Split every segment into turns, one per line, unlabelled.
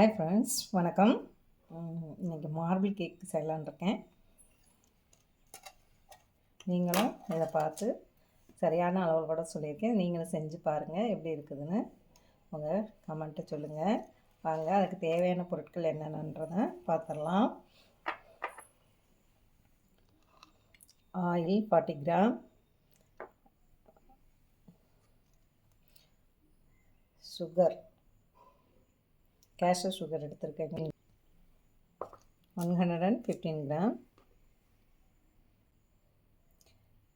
Hi friends, வணக்கம். இன்றைக்கி marble cake செய்யலான்னு இருக்கேன். நீங்களும் இதை பார்த்து சரியான அளவில் கூட சொல்லியிருக்கேன். நீங்களும் செஞ்சு பாருங்கள் எப்படி இருக்குதுன்னு உங்கள் கமெண்ட்டை சொல்லுங்கள். வாங்க அதுக்கு தேவையான பொருட்கள் என்னென்னன்றதை பார்த்துடலாம். Oil 40 gram, sugar caster sugar எடுத்துருக்கேங்க 115 கிராம்,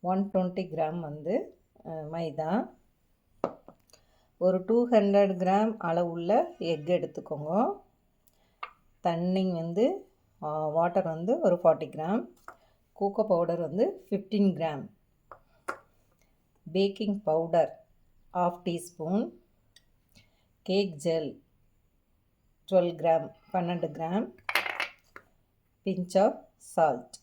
120 கிராம் வந்து மைதா, ஒரு 200 கிராம் அளவுள்ள எக் எடுத்துக்கோங்க. தண்ணி வந்து வாட்டர் வந்து ஒரு 40 கிராம், கோகோ பவுடர் வந்து 15 gram, baking powder 1/2 teaspoon, cake gel 12 gram 12 gram, pinch of salt.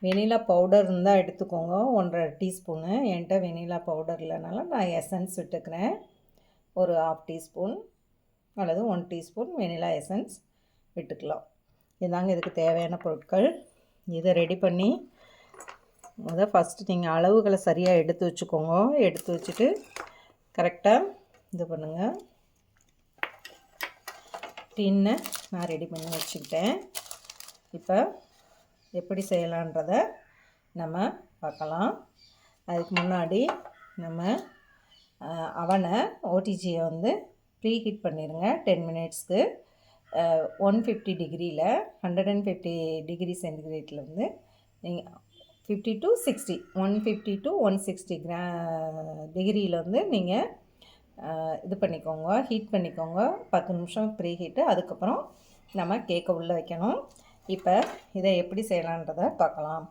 Vanilla powder இருந்தால் எடுத்துக்கோங்க 1.5 டீஸ்பூனு. என்கிட்ட வெனிலா பவுடர் இல்லைனால நான் எசன்ஸ் விட்டுக்கிறேன். ஒரு 1/2 டீஸ்பூன் அல்லது 1 டீஸ்பூன் வெனிலா எசன்ஸ் விட்டுக்கலாம். இதுதாங்க இதுக்கு தேவையான பொருட்கள். இதை ரெடி பண்ணி ஃபஸ்ட்டு நீங்கள் அளவுகளை சரியாக எடுத்து வச்சுக்கோங்க. எடுத்து வச்சுட்டு கரெக்டாக இது பண்ணுங்கள். டின்னை நான் ரெடி பண்ணி வச்சுக்கிட்டேன். இப்போ எப்படி செய்யலான்றதை நம்ம பார்க்கலாம். அதுக்கு முன்னாடி நம்ம அவனை ஓடிஜியை வந்து ப்ரீ ஹீட் பண்ணிடுங்க 10 மினிட்ஸ்க்கு. 150 டிகிரியில் 150 டிகிரி சென்டிகிரேட்டில் வந்து நீங்கள் 50 to 60 150 to 160 டிகிரியில் வந்து நீங்கள் இது பண்ணிக்கோங்க, ஹீட் பண்ணிக்கோங்க. 10 நிமிஷம் ப்ரீ ஹீட்டு. அதுக்கப்புறம் நம்ம கேக்கை உள்ளே வைக்கணும். இப்போ இதை எப்படி செய்யலான்றதை பார்க்கலாம்.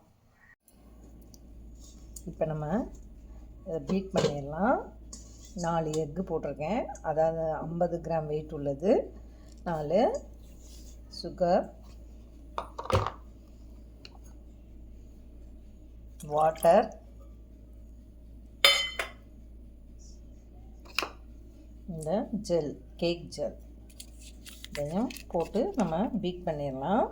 இப்போ நம்ம இதை பீட் பண்ணிடலாம். 4 எக்கு போட்டிருக்கேன், அதாவது 50 கிராம் வெயிட் உள்ளது. 4 சுகர், வாட்டர், இந்த ஜெல் கேக் ஜெல் இதையும் போட்டு நம்ம பீட் பண்ணிடலாம்.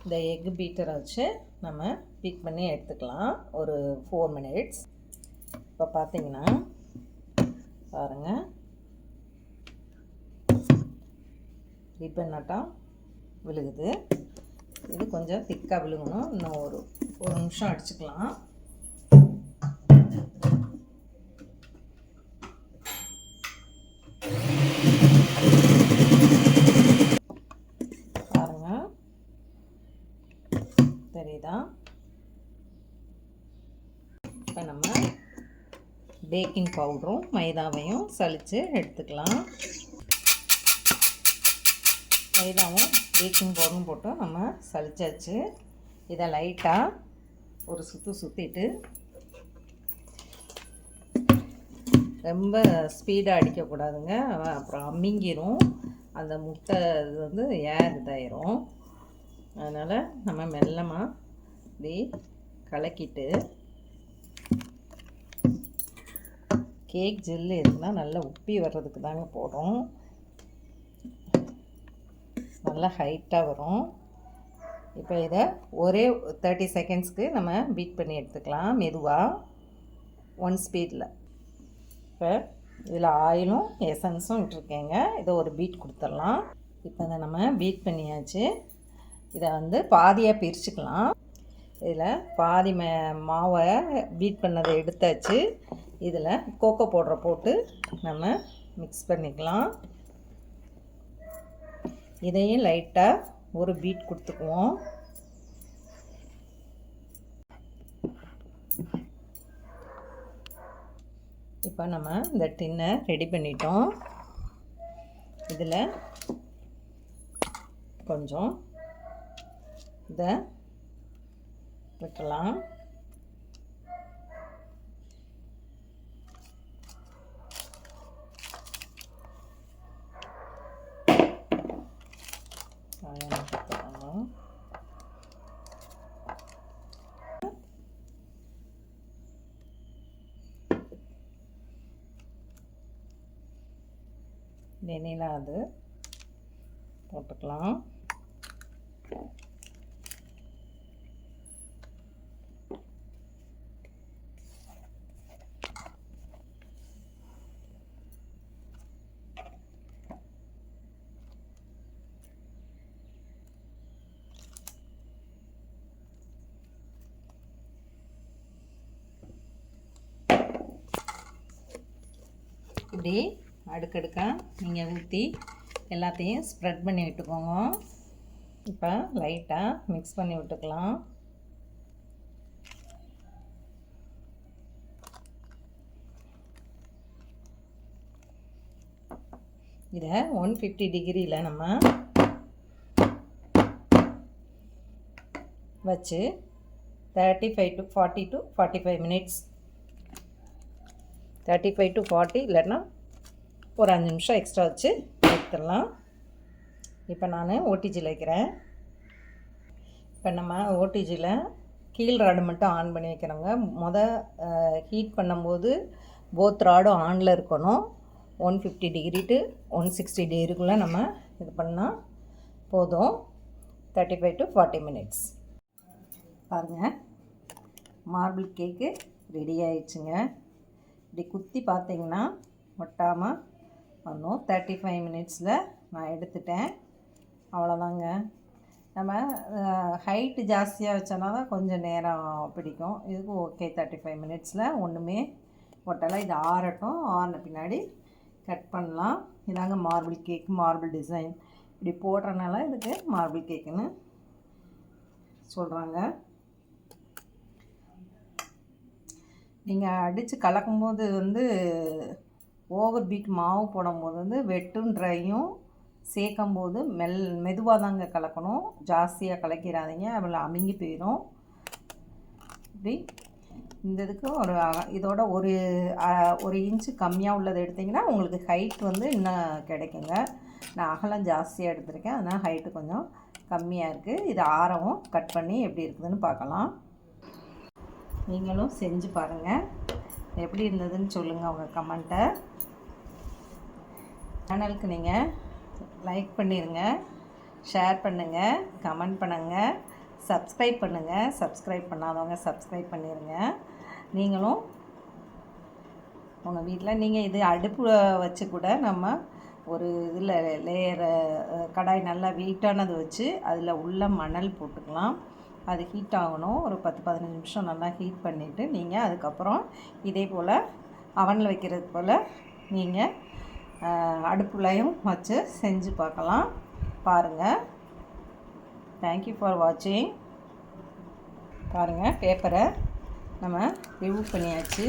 இந்த எக் பீட்டரை வச்சு நம்ம பீட் பண்ணி எடுத்துக்கலாம் ஒரு 4 மினிட்ஸ். இப்போ பார்த்தீங்கன்னா பாருங்கள், ரிப்பன் நட்டாக விழுகுது. இது கொஞ்சம் திக்காக விழுகணும். இன்னும் ஒரு நிமிஷம் அடிச்சுக்கலாம். பாருங்க, தெரியுதா? இப்போ நம்ம பேக்கிங் பவுடரும் மைதாவையும் சலித்து எடுத்துக்கலாம். மைதாவும் பேக்கிங் பவுடரும் போட்டு நம்ம சலிச்சாச்சு. இதை லைட்டாக ஒரு சுற்றிட்டு, ரொம்ப ஸ்பீடாக அடிக்கக்கூடாதுங்க, அப்புறம் அமிங்கிரும். அந்த முட்டை இது வந்து ஏர் இதாயிரும். அதனால் நம்ம மெல்லமாக இப்படி கலக்கிட்டு, கேக் ஜெல்லு எதுனா நல்லா உப்பி வர்றதுக்கு தாங்க போடுறோம். நல்லா ஹைட்டாக வரும். இப்போ இதை ஒரே 30 செகண்ட்ஸ்க்கு நம்ம பீட் பண்ணி எடுத்துக்கலாம் மெதுவாக, 1 ஸ்பீடில். இப்போ இதில் ஆயிலும் எசன்ஸும் விட்டுருக்கேங்க. இதை ஒரு பீட் கொடுத்துடலாம். இப்போ இதை நம்ம பீட் பண்ணியாச்சு. இதை வந்து பாதியாக பிரிச்சுக்கலாம். இதில் பாதி மாவை பீட் பண்ணதை எடுத்தாச்சு. இதில் கோகோ பவுடரை போட்டு நம்ம மிக்ஸ் பண்ணிக்கலாம். இதையும் லைட்டாக ஒரு பீட் கொடுத்துக்குவோம். இப்போ நம்ம இந்த டின்னை ரெடி பண்ணிட்டோம். இதில் கொஞ்சம் இதை விட்டுலாம். காயம் வெண்ணிலா அது போட்டுக்கலாம். இப்படி அடுக்கடுக்காக நீங்கள் ஊற்றி எல்லாத்தையும் ஸ்ப்ரெட் பண்ணி விட்டுக்கோங்க. இப்போ லைட்டாக மிக்ஸ் பண்ணி விட்டுக்கலாம். இதை 150 டிகிரியில் நம்ம வச்சு 35 to 40 to 45 மினிட்ஸ், 35 to 40 இல்லைன்னா ஒரு 5 நிமிஷம் எக்ஸ்ட்ரா வச்சு எடுத்துடலாம். இப்போ நான் ஓடிஜியில் வைக்கிறேன். இப்போ நம்ம ஓடிஜியில் கீழ் ராடு மட்டும் ஆன் பண்ணி வைக்கிறோங்க. ஹீட் பண்ணும்போது போத் ராடும் ஆனில் இருக்கணும். 150 டிகிரி டு 160 டிகிரிக்குள்ளே நம்ம இது பண்ணால் போதும். 35 to 40 மினிட்ஸ். பாருங்கள், மார்பிள் கேக்கு ரெடி ஆயிடுச்சுங்க. இப்படி குத்தி பார்த்தீங்கன்னா ஒட்டாமல் வரணும். 35 மினிட்ஸில் நான் எடுத்துட்டேன். அவ்வளோதாங்க. நம்ம ஹைட்டு ஜாஸ்தியாக வச்சோன்னா தான் கொஞ்சம் நேரம் பிடிக்கும். இதுக்கு ஓகே, 35 மினிட்ஸில் ஒன்றுமே ஒட்டலை. இது ஆறட்டும். ஆறின பின்னாடி கட் பண்ணலாம். இதாங்க மார்பிள் கேக், மார்பிள் டிசைன். இப்படி போடுறனால இதுக்கு மார்பிள் கேக்குன்னு சொல்கிறாங்க. நீங்கள் அடித்து கலக்கும்போது ஓவர் பீட் மாவு போடும்போது வெட்டும் ட்ரையும் சேர்க்கும்போது மெதுவாக தாங்க கலக்கணும். ஜாஸ்தியாக கலக்கிறாதீங்க, அதில் அமுங்கி போயிடும். இப்படி இந்த இதுக்கு இதோட ஒரு இன்ச்சு கம்மியாக உள்ளதை எடுத்திங்கன்னா உங்களுக்கு ஹைட் இன்னும் கிடைக்குங்க. நான் அகலம் ஜாஸ்தியாக எடுத்திருக்கேன், அதனால் ஹைட்டு கொஞ்சம் கம்மியாக இருக்குது. இது ஆரவும் கட் பண்ணி எப்படி இருக்குதுன்னு பார்க்கலாம். நீங்களும் செஞ்சு பாருங்கள், எப்படி இருந்ததுன்னு சொல்லுங்கள் உங்கள் கமெண்ட்டை. சேனலுக்கு நீங்கள் லைக் பண்ணிடுங்க, ஷேர் பண்ணுங்கள், கமெண்ட் பண்ணுங்கள், சப்ஸ்கிரைப் பண்ணுங்கள். சப்ஸ்கிரைப் பண்ணாதவங்க சப்ஸ்கிரைப் பண்ணிடுங்க. நீங்களும் உங்கள் வீட்டில் நீங்கள் இது அடுப்பு வச்சு கூட நம்ம ஒரு இதில் கடாய் நல்லா வெயிட்டானது வச்சு அதில் உள்ள மணல் போட்டுக்கலாம். அது ஹீட் ஆகணும். ஒரு 10-15 நிமிஷம் நல்லா ஹீட் பண்ணிவிட்டு நீங்கள் அதுக்கப்புறம் இதே போல் அவனில் வைக்கிறது போல் நீங்கள் அடுப்புலையும் வச்சு செஞ்சு பார்க்கலாம். பாருங்கள். தேங்க்யூ ஃபார் வாட்சிங். பாருங்கள், பேப்பரை நம்ம ரிமூவ் பண்ணியாச்சு.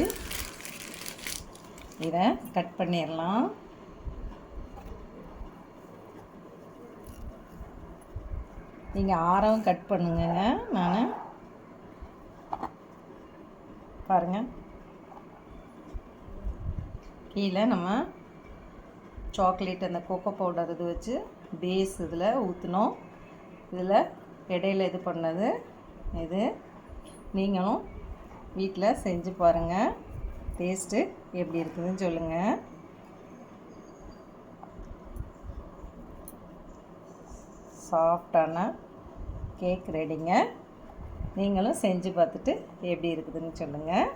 இதை கட் பண்ணிடலாம். நீங்கள் ஆரம் கட் பண்ணுங்க. நான் பாருங்கள், கீழே நம்ம சாக்லேட் அந்த கோகோ பவுடர் இது வச்சு பேஸ் இதில் ஊற்றினோம். இதில் இடையில இது பண்ணது இது. நீங்களும் வீட்டில் செஞ்சு பாருங்கள், டேஸ்ட்டு எப்படி இருக்குதுன்னு சொல்லுங்கள். சாஃப்டான கேக் ரெடிங்க. நீங்களும் செஞ்சு பார்த்துட்டு எப்படி இருக்குதுன்னு சொல்லுங்கள்.